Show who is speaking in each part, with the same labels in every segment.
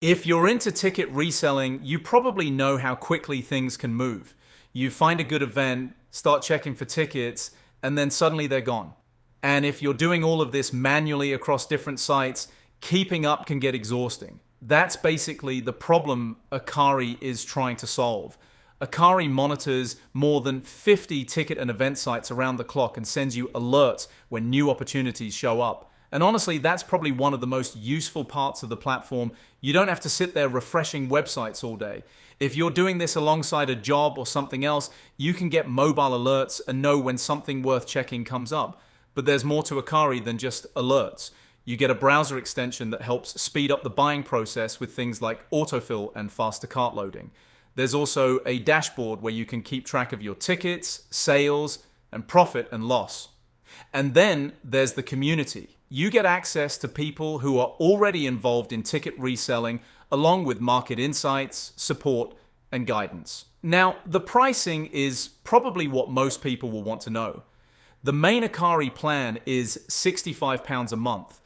Speaker 1: If you're into ticket reselling, you probably know how quickly things can move. You find a good event, start checking for tickets, and then suddenly they're gone. And if you're doing all of this manually across different sites, keeping up can get exhausting. That's basically the problem Akari is trying to solve. Akari monitors more than 50 ticket and event sites around the clock and sends you alerts when new opportunities show up. And honestly, that's probably one of the most useful parts of the platform. You don't have to sit there refreshing websites all day. If you're doing this alongside a job or something else, you can get mobile alerts and know when something worth checking comes up. But there's more to Akari than just alerts. You get a browser extension that helps speed up the buying process with things like autofill and faster cart loading. There's also a dashboard where you can keep track of your tickets, sales, and profit and loss. And then there's the community. You get access to people who are already involved in ticket reselling, along with market insights, support, and guidance. Now, the pricing is probably what most people will want to know. The main Akari plan is £65 a month.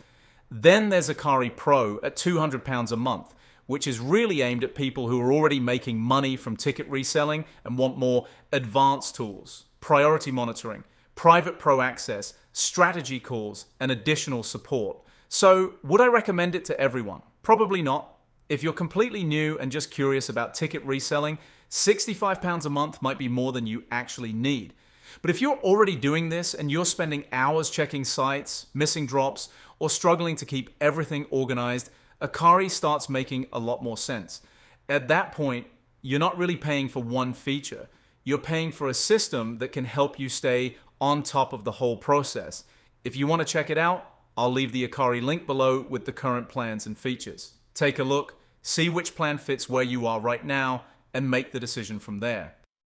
Speaker 1: Then there's Akari Pro at £200 a month, which is really aimed at people who are already making money from ticket reselling and want more advanced tools, priority monitoring, private pro access, strategy calls, and additional support. So, would I recommend it to everyone? Probably not. If you're completely new and just curious about ticket reselling, £65 a month might be more than you actually need. But if you're already doing this and you're spending hours checking sites, missing drops, or struggling to keep everything organized, Akari starts making a lot more sense. At that point, you're not really paying for one feature. You're paying for a system that can help you stay on top of the whole process. If you want to check it out, I'll leave the Akari link below with the current plans and features. Take a look, see which plan fits where you are right now, and make the decision from there.